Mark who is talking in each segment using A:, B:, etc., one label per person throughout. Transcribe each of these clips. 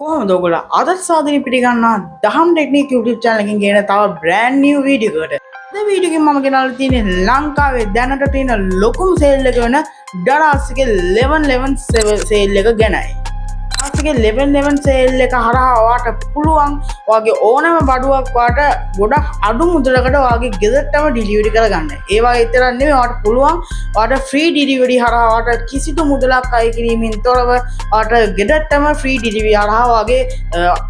A: කොහොමද ඔයගොල්ලෝ අද සාධනෙ පිළිගන්නා දහම් ටෙක්නික් YouTube channel එකකින් ගෙන තව brand new video එකකට. අද වීඩියෝ එකෙන් මම ගෙනල්ලා තියෙන්නේ ලංකාවේ දැනට තියෙන ලොකුම sale එක වෙන Daraz එකේ 1111 sale එක ගැනයි. Daraz එකේ 1111 sale එක හරහා ඔයාට පුළුවන් ඔයාගේ ඕනෑම බඩුවක් ඔයාට ගොඩක් අඩු මුදලකට ඔයාගේ ගෙදරටම delivery කරගන්න. ඒ වගේ විතරක් නෙමෙයි ඔයාට පුළුවන් ඔයාට free delivery හරහා ඔයාට කිසිදු මුදලක් අය කිරීමෙන් තොරව ඔයාට ගෙදරටම free delivery හරහා ඔයාගේ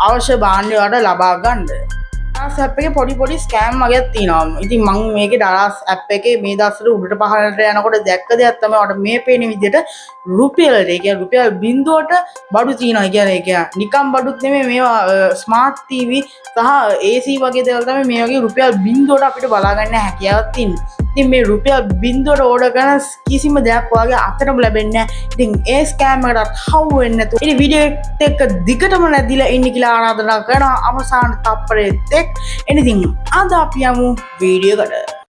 A: අවශ්‍ය භාණ්ඩ ඔයාට ලබා ගන්න. Daraz app එකේ පොඩි ස්කෑම් වගේක් තියෙනවා. ඉතින් මම මේකේ Daraz app එකේ මේ දවස්වල උඩට පහළට යනකොට දැක්ක දෙයක් තමයි ඔයාට මේ පේන විදිහට රුපියල් ඒ කියන්නේ රුපියල් බිඳුවට බඩු තියෙනවා. ඒ කියන්නේ නිකම් බඩුත් නෙමෙයි මේවා ස්මාර්ට් TV සහ AC වගේ දේවල් තමයි මේ වගේ රුපියල් බිඳුවට අපිට බලා ගන්න හැකියාවක් තියෙනවා. ඉතින් මේ රුපියල් බිඳුවට ඕඩර් කරන කිසිම දෙයක් ඔයාගේ අතටම ලැබෙන්නේ නැහැ. ඉතින් ඒ ස්කෑම් එකකට හවු වෙන්නේ නැතුව ඉතින් වීඩියෝ එක දිගටම නැදිලා ඉන්න කියලා ආරාධනා කරනවා. අවසාන තප්පරේ තෙක් anything අද අපි යමු වීඩියෝ එකට.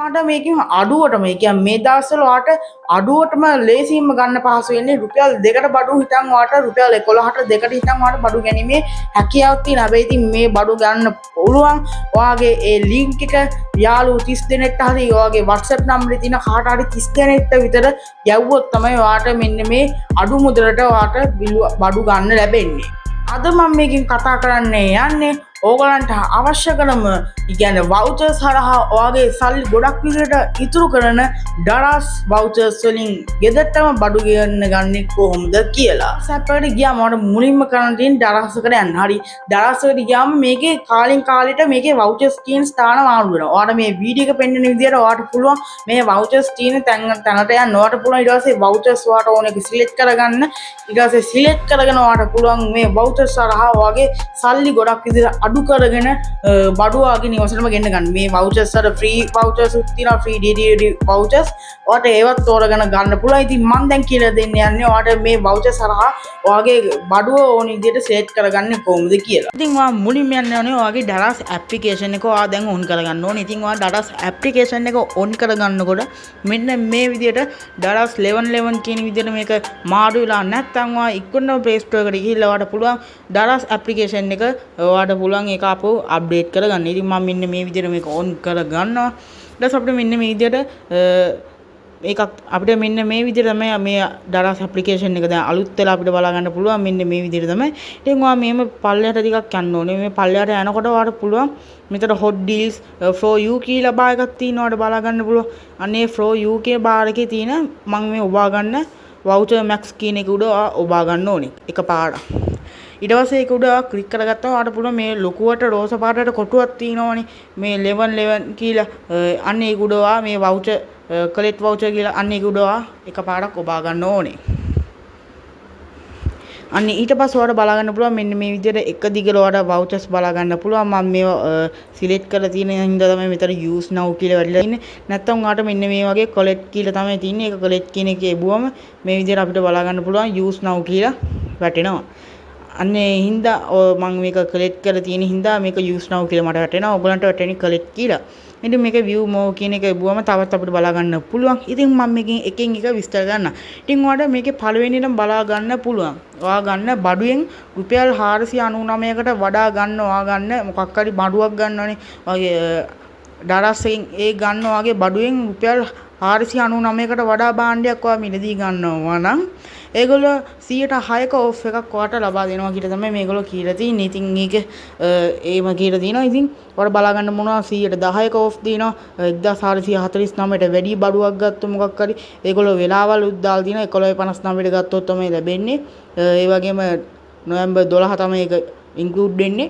A: ඔයාට මේකෙන් අඩුවටම ඒ කියන්නේ මේ දවස්වල ඔයාට අඩුවටම ලේසියෙන්ම ගන්න පහසු වෙන්නේ රුපියල් 2කට බඩු හිටන් ඔයාට රුපියල් 11ට 2කට හිටන් ඔයාට බඩු ගැනීමේ හැකියාවක් තියෙනවා. හැබැයි ඉතින් මේ බඩු ගන්න පුළුවන් ඔයාගේ ඒ ලින්ක් එක යාළුවෝ 30 දෙනෙක්ට හරි ඔයාගේ WhatsApp නම්බරේ තියෙන කාට හරි 30 දෙනෙක්ට විතර යවුවොත් තමයි ඔයාට මෙන්න මේ අඩු මුදලට ඔයාට බඩු ගන්න ලැබෙන්නේ. අද මම මේකෙන් කතා කරන්නේ යන්නේ ඕගලන්ට අවශ්‍ය කරන කියන්නේ vouchers හරහා ඔයාගේ සල්ලි ගොඩක් විදිහට ඉතුරු කරන Daraz vouchers වලින් ගෙදරටම බඩු ගන්න කොහොමද කියලා. app එකට ගියාම ඔයාලට මුලින්ම කරන්න තියෙන්නේ Daraz එකට යන්න. හරි Daraz එකට ගියාම මේකේ කාලෙන් කාලෙට මේකේ vouchers තියෙන ස්ථාන මාරු වෙනවා. ඔයාලට මේ වීඩියෝ එක පෙන්වන විදිහට ඔයාලට පුළුවන් මේ vouchers තියෙන තැනට යන්න. ඔයාලට පුළුවන් ඊට පස්සේ vouchers ඔයාලට ඕන එක select කරගන්න. ඊට පස්සේ select කරගෙන ඔයාලට පුළුවන් මේ vouchers හරහා ඔයාගේ සල්ලි ගොඩක් විදිහට අඩු කරගෙන බඩුවාගේ නිවසටම ගෙන්න ගන්න. මේ vouchers වල free vouchers උත් තියෙනවා, free delivery vouchers. ඔයාට ඒවත් තෝරගෙන ගන්න පුළුවන්. ඉතින් මම දැන් කියලා දෙන්න යන්නේ ඔයාට මේ vouchers හරහා ඔයාගේ බඩුව ඕන විදිහට set කරගන්නේ කොහොමද කියලා. ඉතින් ඔයා මුලින්ම යන්න ඕනේ ඔයාගේ Daraz application එක ඔයා දැන් on කරගන්න ඕනේ. ඉතින් ඔයා Daraz application එක on කරගන්නකොට මෙන්න මේ විදිහට Daraz 1111 කියන විදිහට මේක මාරු වෙලා නැත්නම් ඔයා ඉක්කොන්නම Play Store එකට ගිහිල්ලා ඔයාට පුළුවන් Daraz application එක ඔයාට පුළුවන් ඒක අපෝ අප්ඩේට් කරගන්න. ඉතින් මම මෙන්න මේ විදිහට මේක on කරගන්නවා. ඊට පස්සේ අපිට මෙන්න මේ විදිහට ඒකක් අපිට මෙන්න මේ විදිහට තමයි මේ Daraz application එක දැන් අලුත් වෙලා අපිට බලා ගන්න පුළුවන්. මෙන්න මේ විදිහට තමයි. ඉතින් ඔයා මේම පල්ලයට ටිකක් යන්න ඕනේ. මේ පල්ලයට යනකොට ඔයාට පුළුවන් මෙතන hot deals for you කියලා බාර් එකක් තියෙනවා. ඔයාට බලා ගන්න පුළුවන්. අනේ for you කියන බාර් එකේ තියෙන මම මේ ඔබා ගන්න voucher max කියන එක උඩ ඔබා ගන්න ඕනේ එකපාරට. ඊට පස්සේ ඒක උඩ ක්ලික් කරගත්තාම ඔයාලට පුළුවන් මේ ලොකුවට රෝස පාටට කොටුවක් තියෙනවනේ මේ 1111 කියලා අන්න ඒක උඩ මේ voucher collect voucher කියලා අන්න ඒක උඩ එකපාරක් ඔබා ගන්න ඕනේ. අන්න ඊට පස්සේ ඔයාලට බලා ගන්න පුළුවන් මෙන්න මේ විදිහට එක දිගට ඔයාලට vouchers බලා ගන්න පුළුවන්. මම මේව සිලෙක්ට් කරලා තියෙන හින්දා තමයි මෙතන use now කියලා වැටලා ඉන්නේ. නැත්තම් ඔයාලට මෙන්න මේ වගේ collect කියලා තමයි තියෙන්නේ. ඒක collect කියන එකේ බුවම මේ විදිහට අපිට බලා ගන්න පුළුවන් use now කියලා වැටෙනවා. අන්නේ හින්දා මම මේක collect කරලා තියෙන හින්දා මේක use now කියලා මට වැටෙනවා. ඔයගලන්ට වැටෙන්නේ collect කියලා. ඉතින් මේක view more කියන එක බුවම තවත් අපිට බලා ගන්න පුළුවන්. ඉතින් මම මේකෙන් එකෙන් එක විස්තර ගන්නම්. ඉතින් ඔයාලට මේකේ පළවෙනියටම බලා ගන්න පුළුවන්. ඔයා ගන්න බඩුවෙන් රුපියල් 499කට වඩා ගන්න ඔයා ගන්න මොකක් හරි බඩුවක් ගන්නවනේ. ඔයාගේ Daraz එකෙන් ඒ ගන්න ඔයාගේ බඩුවෙන් රුපියල් 499කට වඩා භාණ්ඩයක් ඔයා මිලදී ගන්නවා නම් ඒගොල්ලෝ 106ක off එකක් ඔයාට ලබා දෙනවා කියලා තමයි මේගොල්ලෝ කියලා තියෙන්නේ. ඉතින් මේක ඒම කියලා තියෙනවා. ඉතින් ඔයාලා බලා ගන්න මොනවා 110ක off දිනවා 1449ට වැඩි බඩුවක් ගත්තොත් මොකක් හරි ඒගොල්ලෝ වෙලාවල් උද්දාලා දිනවා 11:59ට ගත්තොත් තමයි ලැබෙන්නේ. ඒ වගේම නොවැම්බර් 12 තමයි ඒක ඉන්ක්ලූඩ් වෙන්නේ.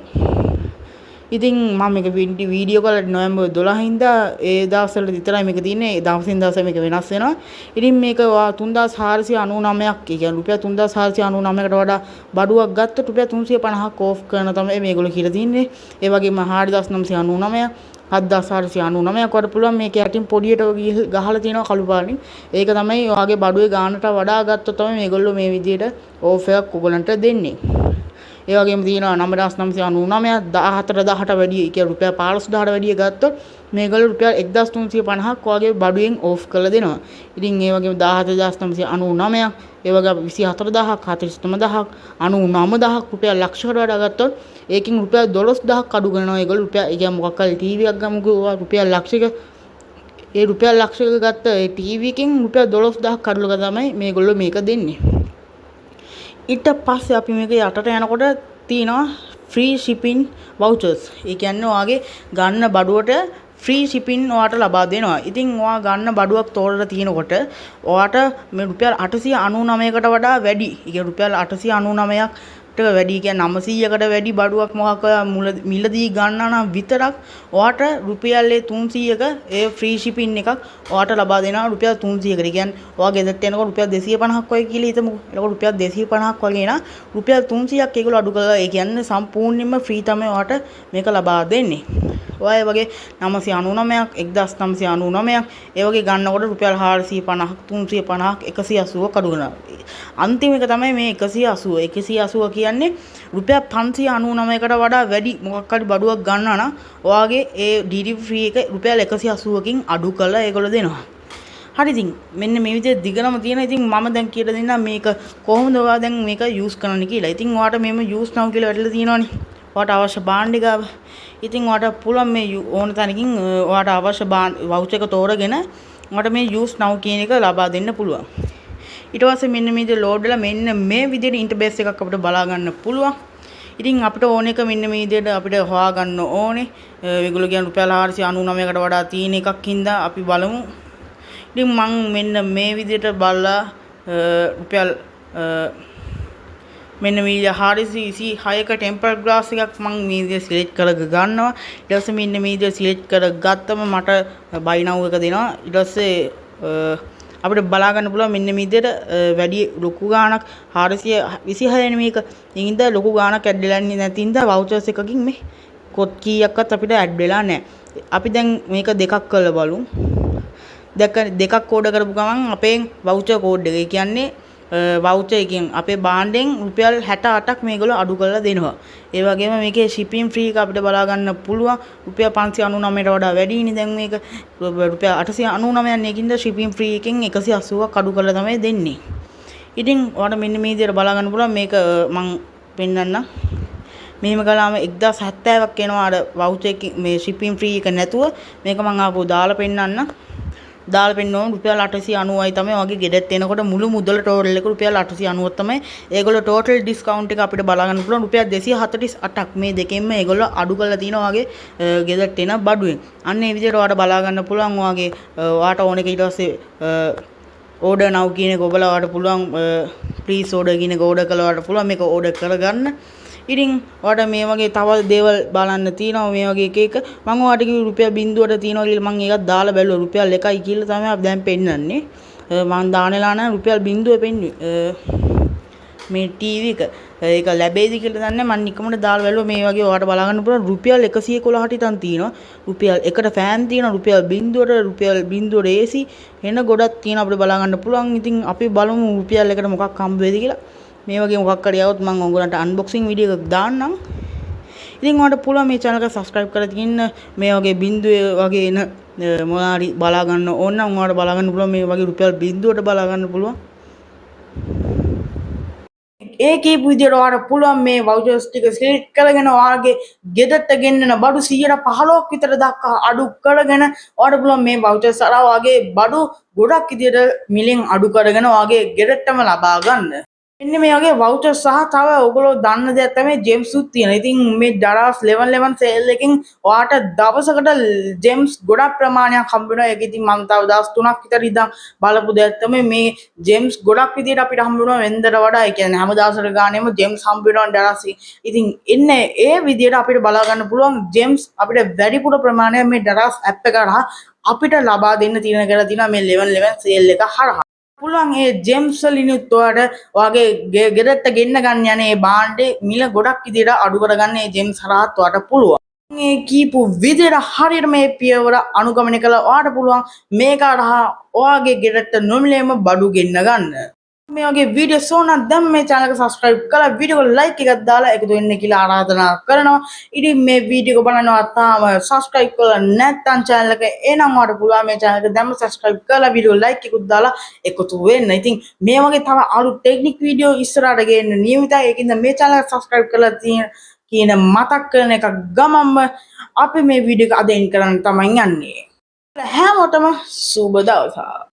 A: ඉතින් මම මේක වීඩියෝ කරලා නොවැම්බර් 12 ඉඳලා ඒ දවස්වල විතරයි මේක තියෙන්නේ. දවසින් දවස මේක වෙනස් වෙනවා. ඉතින් මේක 3499ක් ඒ කියන්නේ රුපියල් 3499කට වඩා බඩුවක් ගත්තොත් රුපියල් 350ක් ඕෆ් කරන තමයි මේගොල්ලෝ කියලා තින්නේ. ඒ වගේම 4999 7499ක් වඩා පුළුවන්. මේක යටින් පොඩියට ගහලා තියෙනවා කළු පාටින්. ඒක තමයි ඔයාගේ බඩුවේ ගානට වඩා ගත්තොත් තමයි මේගොල්ලෝ මේ විදිහට ඕෆ් එකක් ඔයගලන්ට දෙන්නේ. ඒ වගේම තියෙනවා 9999 14000ට වැඩි, ඒ කියන්නේ රුපියල් 15000ට වැඩි ගත්තොත් මේගොල්ලෝ රුපියල් 1350ක් වගේ බඩුවෙන් ඕෆ් කරලා දෙනවා. ඉතින් ඒ වගේම 17999ක්, ඒ වගේ 24000ක්, 43000ක්, 99000ක් රුපියල් ලක්ෂයකට වඩා ගත්තොත් ඒකෙන් රුපියල් 12000ක් අඩු කරනවා ඒගොල්ලෝ. රුපියල් ඒ කියන්නේ මොකක් හරි ටීවී එකක් ගමුකෝ රුපියල් ලක්ෂයක, ඒ රුපියල් ලක්ෂයක ගත්ත ඒ ටීවී එකෙන් රුපියල් 12000ක් අඩු කරලා තමයි මේගොල්ලෝ මේක දෙන්නේ. ඊට පස්සේ අපි මේක යටට යනකොට තියෙනවා ෆ්‍රී ෂිපින් වවුචර්ස්. ඒ කියන්නේ ඔයාගේ ගන්න බඩුවට ෆ්‍රී ෂිපින් ඔයාට ලබා දෙනවා. ඉතින් ඔයා ගන්න බඩුවක් තෝරලා තියෙනකොට ඔයාට මේ රුපියල් 899කට වඩා වැඩි, ඒ කියන්නේ රුපියල් 899ක් වැඩි, කියන්නේ 900කට වැඩි බඩුවක් මොකක් මිලදී ගන්නා නම් විතරක් ඔයාට රුපියල් 300ක ඒ ෆ්‍රී ෂිපින් එකක් ඔයාට ලබා දෙනවා රුපියල් 300කට. කියන්නේ ඔයා ගෙදරට එනකොට රුපියල් 250ක් වගේ කියලා හිතමුකෝ. එතකොට රුපියල් 250ක් වගේ නා රුපියල් 300ක් ඒගොල්ලෝ අඩු කරලා, ඒ කියන්නේ සම්පූර්ණයෙන්ම ෆ්‍රී තමයි ඔයාට මේක ලබා දෙන්නේ. ඔය වගේ 999ක් 1999ක් ඒ වගේ ගන්නකොට රුපියල් 450ක් 350ක් 180ක් අඩු කරනවා. අන්තිම එක තමයි මේ 180 කියන්නේ රුපියල් 599කට වඩා වැඩි මොකක් හරි බඩුවක් ගන්නවා නම් ඔයාගේ ඒ ඩීඩී ෆ්‍රී එක රුපියල් 180කින් අඩු කරලා ඒගොල්ලෝ දෙනවා. හරි, ඉතින් මෙන්න මේ විදිහට දිගටම තියෙන. ඉතින් මම දැන් කියලා දෙන්නම් මේක කොහොමද ඔයා දැන් මේක යූස් කරන්න කියලා. ඉතින් ඔයාට මේම යූස් now කියලා වැටලා තියෙනවනේ. ඔයාට අවශ්‍ය භාණ්ඩ ගාව. ඉතින් ඔයාට පුළුවන් මේ ඕන තැනකින් ඔයාට අවශ්‍ය වවුචර් එක තෝරගෙන ඔයාට මේ යූස් now කියන එක ලබා දෙන්න පුළුවන්. ඊට පස්සේ මෙන්න මේ විදිහට ලෝඩ් වෙලා මෙන්න මේ විදිහට ඉන්ටර්ෆේස් එකක් අපිට බලා ගන්න පුළුවන්. ඉතින් අපිට ඕන එක මෙන්න මේ විදිහට අපිට හොයා ගන්න ඕනේ. ඒගොල්ලෝ කියන රුපියල් 499කට වඩා තියෙන එකක් හින්දා අපි බලමු. ඉතින් මං මෙන්න මේ විදිහට බලලා රුපියල් මෙන්න මේ 426ක ටෙම්පර් ග්ලාස් එකක් මම මේ විදිහට සිලෙක්ට් කරලා ගන්නවා. ඊට පස්සේ මෙන්න මේ විදිහට සිලෙක්ට් කරගත්තම මට buy now එක දෙනවා. ඊට පස්සේ අපිට බලා ගන්න පුළුවන් මෙන්න මේ විදිහට වැඩි ලොකු ගාණක් 426 නේ මේක. ඒ හින්දා ලොකු ගාණක් ඇඩ් වෙලා නැති හින්දා වවුචර්ස් එකකින් මේ කොත් කීයක්වත් අපිට ඇඩ් වෙලා නැහැ. අපි දැන් මේක දෙකක් කරලා බලමු. දෙකක් කෝඩ් කරපු ගමන් අපේ වවුචර් කෝඩ් එක, ඒ කියන්නේ වවුචර් එකෙන් අපේ භාණ්ඩෙන් රුපියල් 68ක් මේගොල්ලෝ අඩු කරලා දෙනවා. ඒ වගේම මේකේ shipping free එක අපිට බලා ගන්න පුළුවන්. රුපියල් 599ට වඩා වැඩිනේ දැන් මේක. රුපියල් 899ක් නේකින්ද shipping free එකෙන් 180ක් අඩු කරලා තමයි දෙන්නේ. ඉතින් ඔයාලට මෙන්න මේ විදිහට බලා ගන්න පුළුවන්. මේක මම පෙන්නන්නම්. මෙහෙම කළාම 1070ක් එනවා අර වවුචර් එකේ මේ shipping free එක නැතුව. මේක මම ආපහු දාලා පෙන්නන්නම්. දාලා පෙන්නනවා රුපියල් 890යි තමයි වගේ ගෙදරට එනකොට මුළු මුදල ටෝටල් එක රුපියල් 890ක් තමයි. ඒගොල්ලෝ ටෝටල් ඩිස්කවුන්ට් එක අපිට බලා ගන්න පුළුවන් රුපියල් 248ක් මේ දෙකෙන්ම ඒගොල්ලෝ අඩු කරලා තිනවා වගේ ගෙදරට එන බඩුවෙන්. අන්න ඒ විදිහට ඔයාලට බලා ගන්න පුළුවන්. ඔයාගේ ඔයාට ඕන එක ඊට පස්සේ order now කියන එක ඔබලා ඔයාලට පුළුවන් please order කියන එක order කළා ඔයාලට පුළුවන් මේක order කරගන්න. ඉතින් ඔයාලට මේ වගේ තව දේවල් බලන්න තියෙනවා මේ වගේ එක මම ඔයාලට කිව්ව රුපියල් බින්දුවට තියෙනවා කියලා මම ඒකත් දාලා බැලුවා රුපියල් 1යි කියලා තමයි අපි දැන් පෙන්නන්නේ. මම දානලා නැහැ රුපියල් බින්දුවේ පෙන්නුවේ මේ ටීවී එක. ඒක ලැබෙයිද කියලා දන්නේ මම නිකමට දාලා බැලුවා මේ වගේ ඔයාලට බලා ගන්න පුළුවන් රුපියල් 111ට ඉතින් තියෙනවා. රුපියල් 1ට ෆෑන් තියෙනවා, රුපියල් බින්දුවට රුපියල් බින්දුවට AC එන ගොඩක් තියෙනවා අපිට බලා ගන්න පුළුවන්. ඉතින් අපි බලමු රුපියල් 1ට මොකක් හම්බ වෙයිද කියලා. මේ වගේ මොකක් හරි આવොත් මම ඔයගොල්ලන්ට අන්බොක්සින් වීඩියෝ එකක් දාන්නම්. ඉතින් ඔයාලට පුළුවන් මේ channel එක subscribe කරලා තියෙන්න. මේ වගේ බින්දුවේ වගේ එන මොනාරි බලා ගන්න ඕන නම් ඔයාලට බලා ගන්න පුළුවන්. මේ වගේ රුපියල් බින්දුවට බලා ගන්න පුළුවන්. ඒ කීප විදියට ඔයාලට පුළුවන් මේ වවුචර්ස් ටික සිලෙක්ට් කරගෙන ඔයාගේ ගෙදරට ගෙන්නන බඩු 115ක් විතර දක්වා අඩු කරගෙන ඔයාලට පුළුවන් මේ වවුචර්ස් අරන් ඔයාගේ බඩු ගොඩක් විදියට මිලෙන් අඩු කරගෙන ඔයාගේ ගෙදරටම ලබා ගන්න. මෙන්න මේ වගේ වවුචර් සහ තව ඔයගොල්ලෝ දන්න දෙයක් තමයි ජෙම්ස් උත් තියෙනවා. ඉතින් මේ දරස් 11 සේල් එකෙන් ඔයාට දවසකට ජෙම්ස් ගොඩක් ප්‍රමාණයක් හම්බ වෙනවා. ඒක ඉතින් මම තව දවස් 3ක් විතර ඉඳන් බලපු දෙයක් තමයි මේ ජෙම්ස් ගොඩක් විදියට අපිට හම්බ වෙනවා වෙනදට වඩා. ඒ කියන්නේ හැම දවසකට ගානෙම ජෙම්ස් හම්බ වෙනවා දරස්. ඉතින් එන්නේ ඒ විදියට අපිට බලා ගන්න පුළුවන් ජෙම්ස් අපිට වැඩිපුර ප්‍රමාණයක් මේ දරස් ඇප් එක හරහා අපිට ලබා දෙන්න තියෙන කියලා තියෙනවා මේ 11 සේල් එක හරහා. පුළුවන් ඒ ජෙම්ස් වලිනුත් ඔයාලට ඔයාගේ ගෙදරට ගෙන්න ගන්න යන ඒ භාණ්ඩේ මිල ගොඩක් විදියට අඩු කරගන්න ඒ ජෙම්ස් හරහාත් ඔයාලට පුළුවන්. මේ කීපු විදියට හරියට මේ පියවර අනුගමනය කළා ඔයාලට පුළුවන් මේක හරහා ඔයාගේ ගෙදරට නොමිලේම බඩු ගෙන්න ගන්න. මේ වගේ වීඩියෝ සෝනක් දැන් මේ channel එක subscribe කරලා වීඩියෝ එක like එකක් දාලා එකතු වෙන්න කියලා ආරාධනා කරනවා. ඉතින් මේ වීඩියෝ එක බලනවා තාම subscribe කරලා නැත්නම් channel එක එනම් ඔයාලට පුළුවන් මේ channel එක දැන්ම subscribe කරලා වීඩියෝ like එකකුත් දාලා එකතු වෙන්න. ඉතින් මේ වගේ තව අලුත් ටෙක්නික් වීඩියෝ ඉස්සරහට ගේන්න නියමිතයි. ඒකින්ද මේ channel එක subscribe කරලා තියෙන කියන මතක් කරන එක ගමම්ම අපි මේ වීඩියෝ එක අද එන් කරන්න තමයි යන්නේ. හැමෝටම සුබ දවසක්.